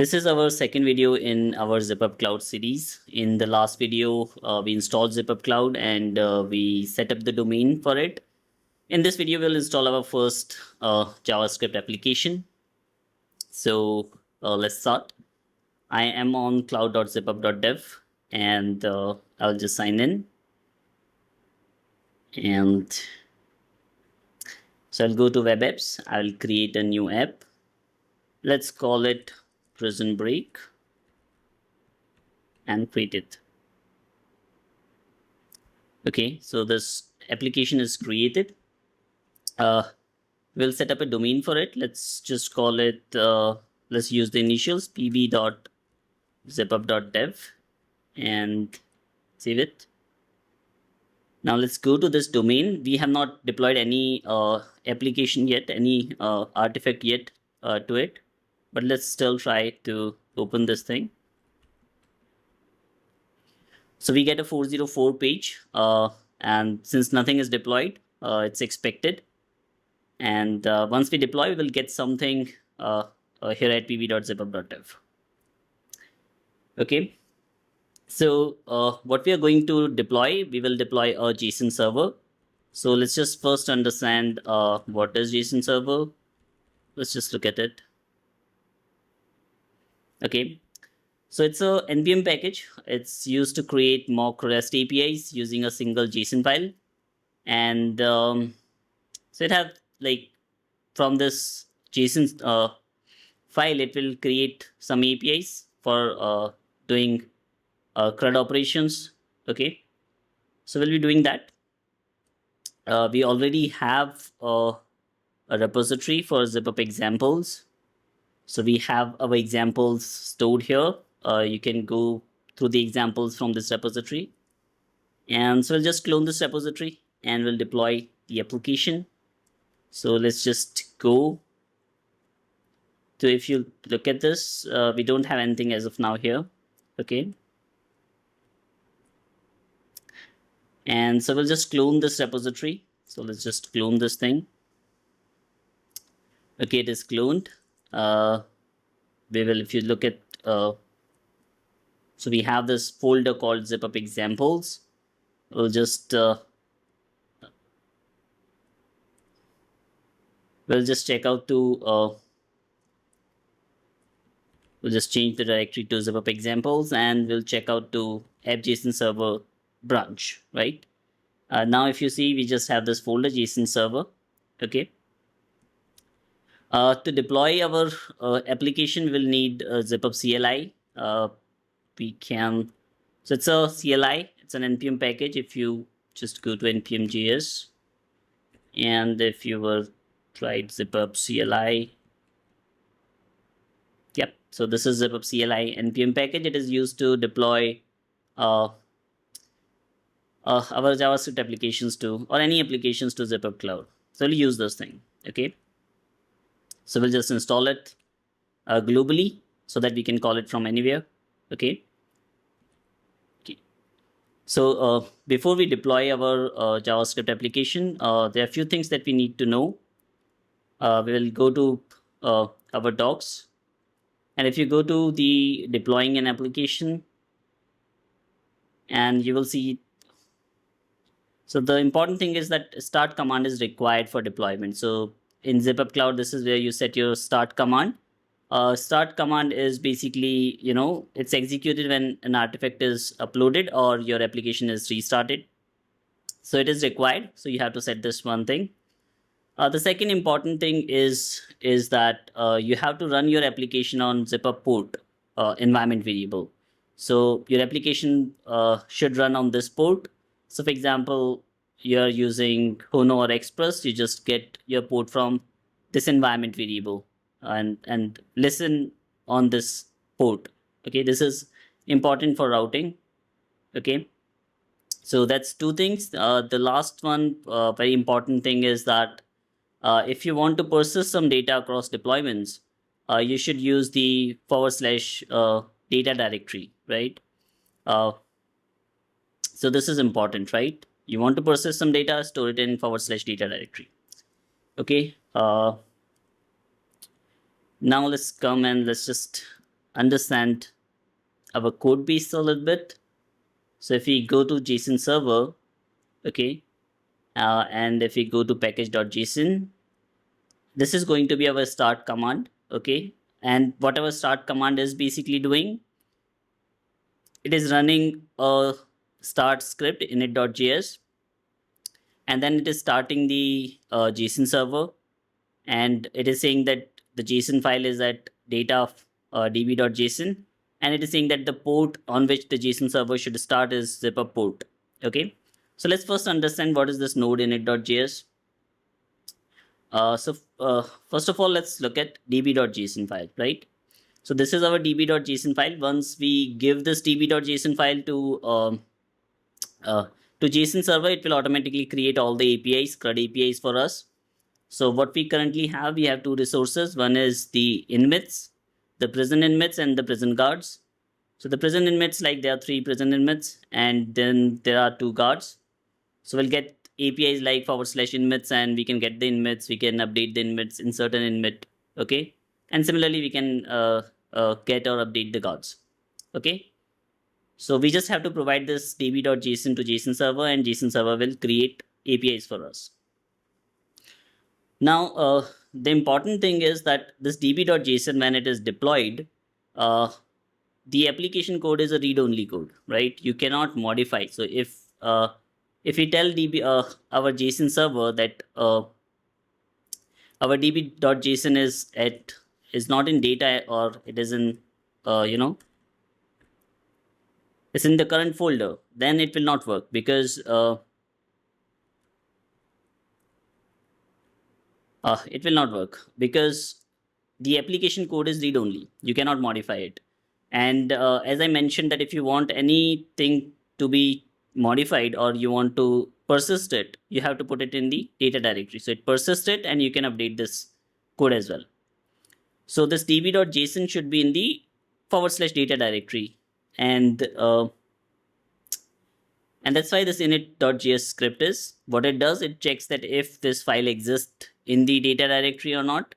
This is our second video in our Zipup Cloud series. In the last video, we installed Zipup Cloud and we set up the domain for it. In this video, we'll install our first JavaScript application. So let's start. I am on cloud.zipup.dev and I'll just sign in. And so I'll go to web apps. I'll create a new app. Let's call it Prison Break and create it. Okay, so this application is created. We'll set up a domain for it. Let's just call it, let's use the initials pb.zipup.dev and save it. Now let's go to this domain. We have not deployed any application yet, any artifact yet to it. But let's still try to open this thing. So we get a 404 page, and since nothing is deployed, it's expected. And once we deploy, we will get something here at pb.zipup.dev. Okay. So what we are going to deploy, we will deploy a JSON server. So let's just first understand what is JSON server. Let's just look at it. Okay, so it's a NPM package. It's used to create mock REST APIs using a single JSON file. And so it have like from this JSON file, it will create some APIs for doing CRUD operations. Okay, so we'll be doing that. We already have a repository for Zipup examples. So we have our examples stored here. You can go through the examples from this repository. And so we'll just clone this repository and we'll deploy the application. So let's just go. So if you look at this, we don't have anything as of now here. Okay. And so we'll just clone this repository. So let's just clone this thing. Okay, it is cloned. We will, if you look at, so we have this folder called Zipup examples. We'll just check out to, we'll just change the directory to Zipup examples and we'll check out to app.json server branch, right? Now, if you see, we just have this folder JSON server. Okay. To deploy our application, we'll need Zipup CLI. We can, so it's a CLI, it's an NPM package. If you just go to npm.js and if you were tried Zipup CLI, yep. So this is Zipup CLI NPM package. It is used to deploy our JavaScript applications to, or any applications to Zipup Cloud. So we'll use this thing. Okay. So we'll just install it globally so that we can call it from anywhere. Okay. Okay. So before we deploy our JavaScript application, there are a few things that we need to know. We will go to our docs. And if you go to the deploying an application, and you will see, so the important thing is that start command is required for deployment. So in Zipup Cloud, this is where you set your start command. Start command is basically, you know, it's executed when an artifact is uploaded or your application is restarted. So it is required. So you have to set this one thing. The second important thing is that you have to run your application on Zipup port environment variable. So your application should run on this port. So for example, you're using Hono or Express, you just get your port from this environment variable and listen on this port. Okay, this is important for routing. Okay, so that's two things. The last one, very important thing is that if you want to persist some data across deployments, you should use the / data directory, right? So this is important, right? You want to persist some data, store it in / data directory. Okay. Now let's come and let's just understand our code base a little bit. So if we go to JSON server, okay, and if we go to package.json, this is going to be our start command, okay, and whatever start command is basically doing, it is running a start script init.js, and then it is starting the JSON server, and it is saying that the JSON file is at data db.json, and it is saying that the port on which the JSON server should start is Zipup port. Okay, so let's first understand what is this node init.js. First of all, let's look at db.json file, right? So this is our db.json file. Once we give this db.json file to JSON server, it will automatically create all the APIs, CRUD APIs for us. So what we currently have, we have two resources. One is the inmates, the prison inmates and the prison guards. So the prison inmates, like there are 3 prison inmates, and then there are 2 guards. So we'll get APIs like /inmates, and we can get the inmates, we can update the inmates, insert an inmate, okay? And similarly, we can get or update the guards, okay? So we just have to provide this db.json to JSON server, and JSON server will create APIs for us. Now, the important thing is that this db.json, when it is deployed, the application code is a read-only code, right? You cannot modify. So if we tell our JSON server that our db.json is not in data, or it is in it's in the current folder, then it will not work, because it will not work because the application code is read only. You cannot modify it. And as I mentioned, that if you want anything to be modified or you want to persist it, you have to put it in the data directory. So it persists it, and you can update this code as well. So this db.json should be in the /data directory, and that's why this init.js script is what it does. It checks that if this file exists in the data directory or not.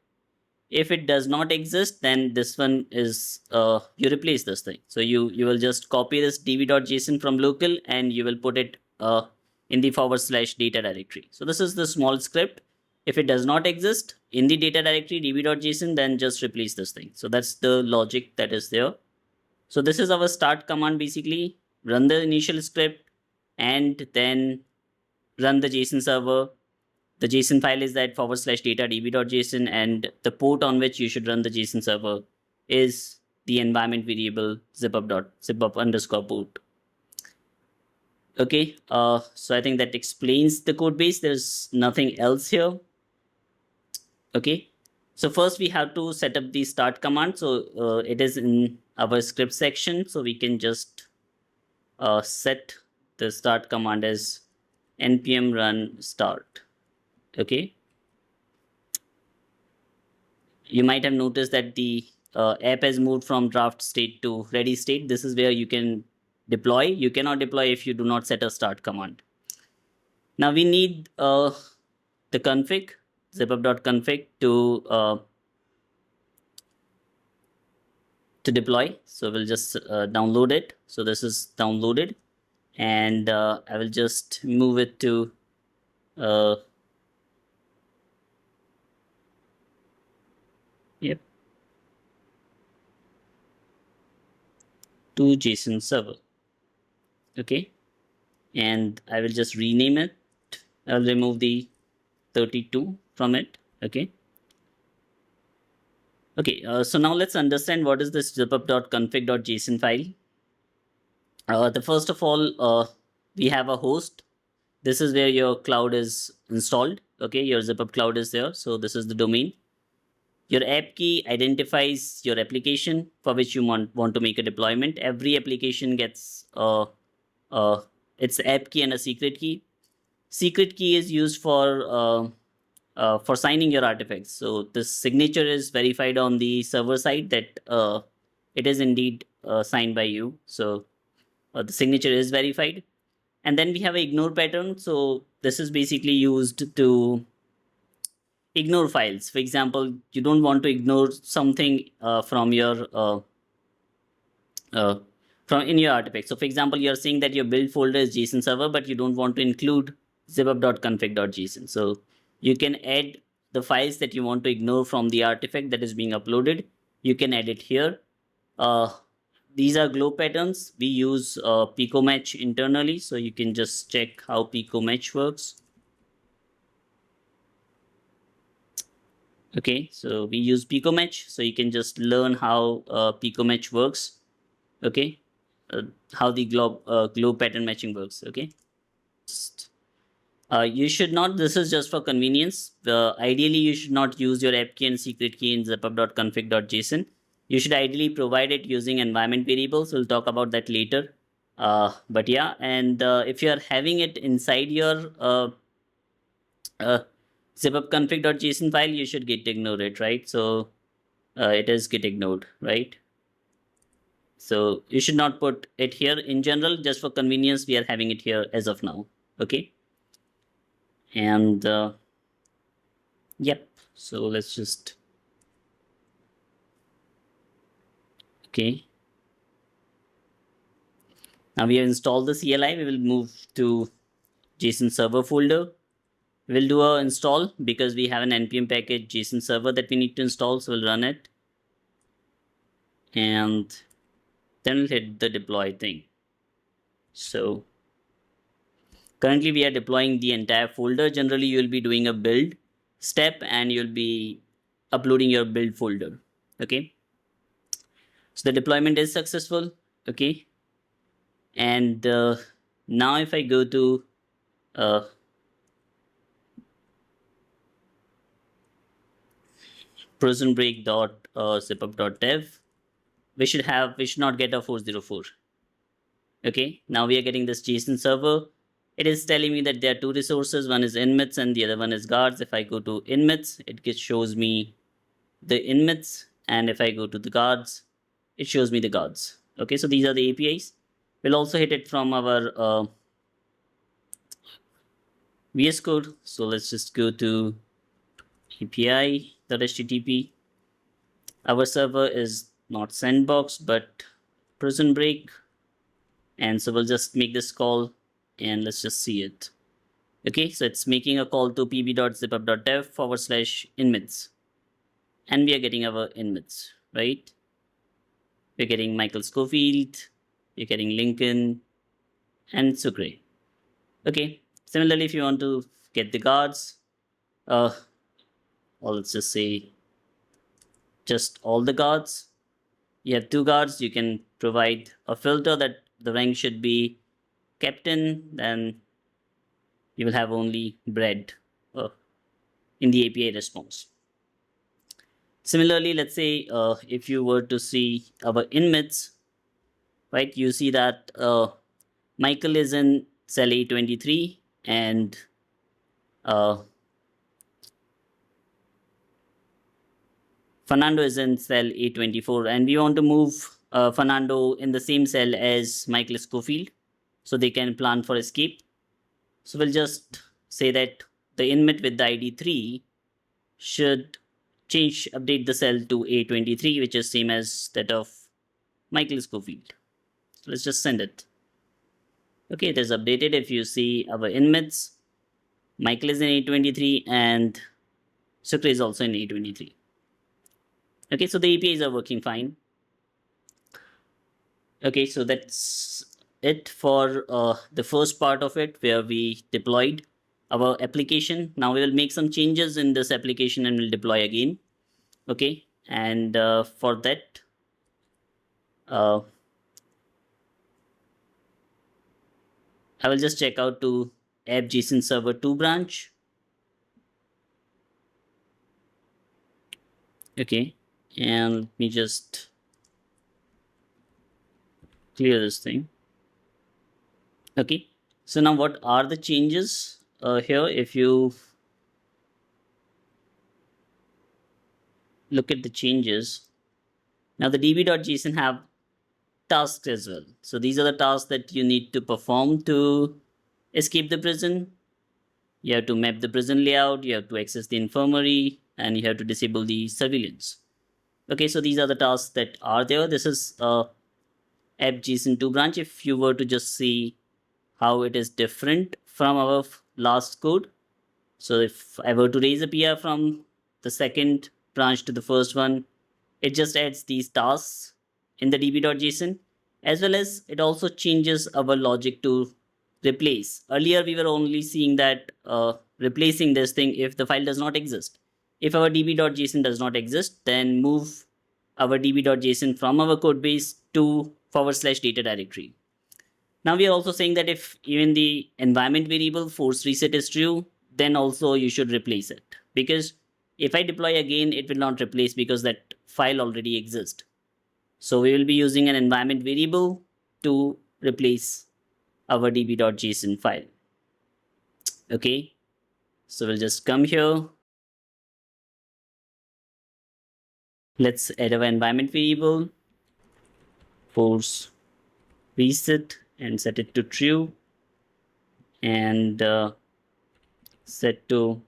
If it does not exist, then this one is you replace this thing. So you will just copy this db.json from local, and you will put it in the /data directory. So this is the small script. If it does not exist in the data directory db.json, then just replace this thing. So that's the logic that is there. So this is our start command, basically. Run the initial script and then run the JSON server. The JSON file is that /data db.json, and the port on which you should run the JSON server is the environment variable zipup_port. Okay, so I think that explains the code base. There's nothing else here. Okay, so first we have to set up the start command. So it is in our script section. So we can just set the start command as npm run start. Okay, you might have noticed that the app has moved from draft state to ready state. This is where you can deploy. You cannot deploy if you do not set a start command. Now we need the config, zipup.config to deploy. So we'll just download it. So this is downloaded, and I will just move it to yep, to JSON server. Okay, and I will just rename it. I'll remove the 32 from it. Okay. Okay, so now let's understand what is this zipup.config.json file. The first of all, we have a host. This is where your cloud is installed. Okay, your Zipup Cloud is there. So this is the domain. Your app key identifies your application for which you want to make a deployment. Every application gets its app key and a secret key. Secret key is used for signing your artifacts. So this signature is verified on the server side that it is indeed signed by you. So the signature is verified. And then we have an ignore pattern. So this is basically used to ignore files. For example, you don't want to ignore something from your uh, from in your artifact. So for example, you're saying that your build folder is JSON server, but you don't want to include zipup.config.json. So you can add the files that you want to ignore from the artifact that is being uploaded. You can add it here. These are glow patterns. We use Pico Match internally, so you can just check how Pico Match works. Okay, so we use Pico Match, so you can just learn how Pico Match works. Okay, how the glow pattern matching works. Okay, you should not. This is just for convenience. Ideally, you should not use your app key and secret key in zipup.config.json. You should ideally provide it using environment variables. We'll talk about that later. But yeah, and if you are having it inside your uh, zipup config.json file, you should git ignore it, right? So it is git ignored, right? So you should not put it here in general. Just for convenience, we are having it here as of now. Okay. And yep. So let's just okay. Now we have installed the CLI. We will move to JSON server folder. We'll do a install because we have an npm package JSON server that we need to install. So we'll run it, and then we'll hit the deploy thing. So currently we are deploying the entire folder. Generally, you will be doing a build step and you'll be uploading your build folder. Okay. So the deployment is successful. Okay. And now if I go to prisonbreak.zipup.dev, we should not get a 404. Okay, now we are getting this JSON server. It is telling me that there are two resources. One is inmates and the other one is guards. If I go to inmates, it shows me the inmates, and if I go to the guards, it shows me the guards. Okay, so these are the APIs. We'll also hit it from our VS Code. So let's just go to API.http. Our server is not sandbox but prison break, and so we'll just make this call and let's just see it. Okay, so it's making a call to pb.zipup.dev/inmates, and we are getting our inmates, right? We're getting Michael Schofield, we're getting Lincoln, and Sucre. Okay, similarly, if you want to get the guards, or let's just say just all the guards, you have two guards, you can provide a filter that the rank should be captain, then you will have only bread in the API response. Similarly, let's say if you were to see our inmates, right, you see that Michael is in cell A23 and Fernando is in cell A24, and we want to move Fernando in the same cell as Michael Schofield so they can plan for escape. So we'll just say that the inmate with the ID 3 should update the cell to A23, which is same as that of Michael Schofield. So let's just send it. Okay, it is updated. If you see our inmates, Michael is in A23 and Sucre is also in A23. Okay, so the APIs are working fine. Okay, so that's it for the first part of it where we deployed our application. Now we will make some changes in this application and we'll deploy again. Okay, and for that, I will just check out to app JSON server 2 branch. Okay, and let me just clear this thing. Okay, so now what are the changes here? If you look at the changes, now the db.json have tasks as well. So these are the tasks that you need to perform to escape the prison. You have to map the prison layout, you have to access the infirmary, and you have to disable the surveillance. Okay, so these are the tasks that are there. This is app.json2 branch if you were to just see how it is different from our last code. So if I were to raise a PR from the second branch to the first one, it just adds these tasks in the db.json, as well as it also changes our logic to replace. Earlier, we were only seeing that replacing this thing if the file does not exist. If our db.json does not exist, then move our db.json from our code base to /data directory. Now we are also saying that if even the environment variable force reset is true, then also you should replace it. Because if I deploy again, it will not replace because that file already exists. So we will be using an environment variable to replace our db.json file. Okay, so we'll just come here. Let's add our environment variable, force reset, and set it to true, and set to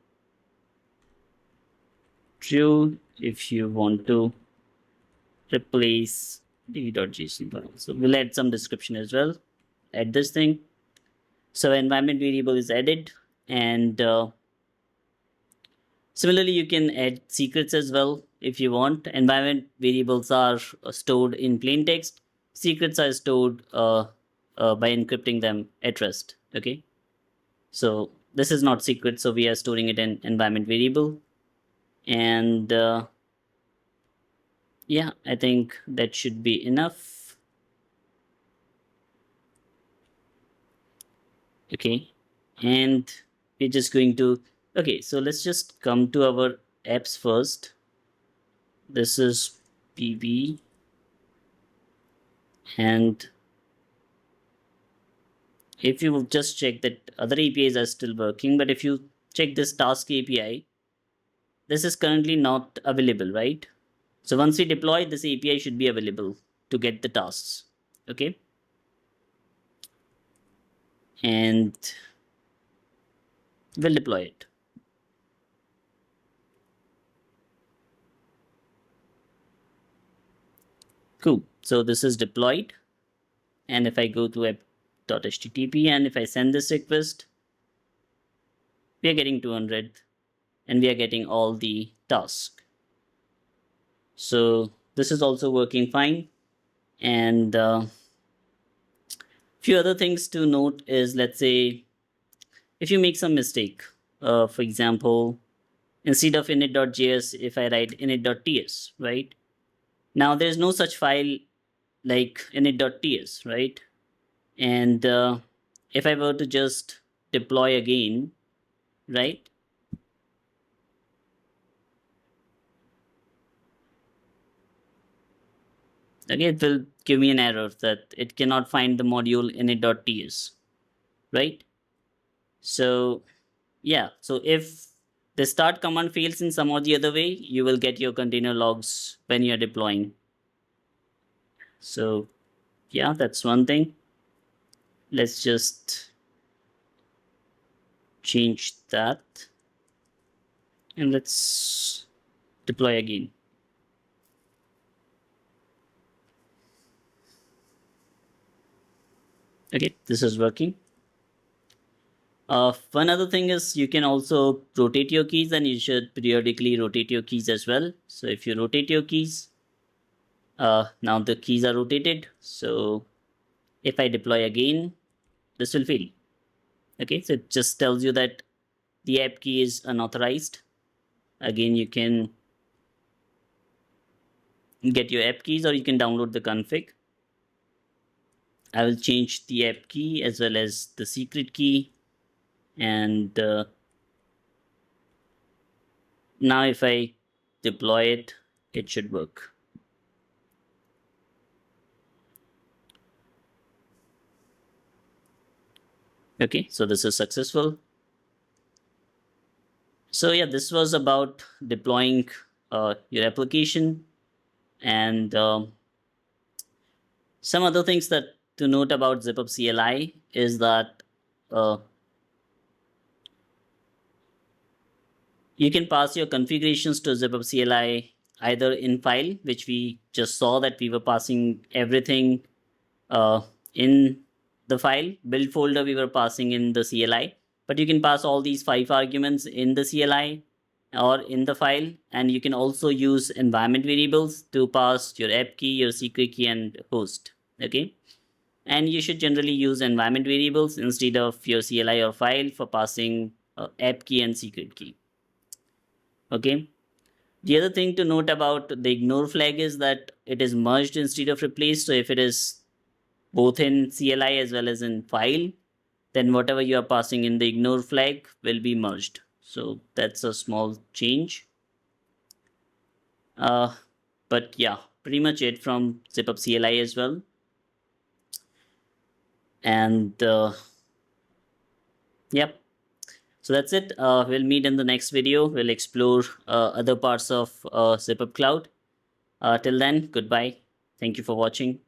true if you want to replace db.json file. So we'll add some description as well. Add this thing. So environment variable is added, and similarly you can add secrets as well if you want. Environment variables are stored in plain text. Secrets are stored by encrypting them at rest. Okay, so this is not secret, so we are storing it in environment variable, and yeah, I think that should be enough. Okay, and we're just going to, okay, so let's just come to our apps first. This is pb, and if you will just check that other APIs are still working, but if you check this task API, this is currently not available, right? So once we deploy, this API should be available to get the tasks. Okay, and we'll deploy it. Cool. So this is deployed, and if I go to app.http and if I send this request, we are getting 200, and we are getting all the tasks. So this is also working fine. And few other things to note is, let's say if you make some mistake, for example, instead of init.js, if I write init.ts, right? Now there's no such file like init.ts, right? And if I were to just deploy again, right? Okay, it will give me an error that it cannot find the module init.ts, right? So yeah, so if the start command fails in some or the other way, you will get your container logs when you're deploying. So yeah, that's one thing. Let's just change that, and let's deploy again. Okay, this is working. One other thing is you can also rotate your keys, and you should periodically rotate your keys as well. So if you rotate your keys, now the keys are rotated. So if I deploy again, this will fail. Okay, so it just tells you that the app key is unauthorized. Again, you can get your app keys, or you can download the config. I will change the app key as well as the secret key, and now if I deploy it, it should work. Okay, so this is successful. So yeah, this was about deploying your application, and some other things that to note about Zipup CLI is that you can pass your configurations to Zipup CLI either in file, which we just saw that we were passing everything In the file build folder, we were passing in the CLI, but you can pass all these 5 arguments in the CLI or in the file, and you can also use environment variables to pass your app key, your secret key, and host. Okay, and you should generally use environment variables instead of your CLI or file for passing app key and secret key. Okay. The other thing to note about the ignore flag is that it is merged instead of replaced. So if it is both in CLI as well as in file, then whatever you are passing in the ignore flag will be merged. So that's a small change. But yeah, pretty much it from Zipup CLI as well. And yep. So that's it. We'll meet in the next video. We'll explore other parts of Zipup Cloud. Till then, goodbye. Thank you for watching.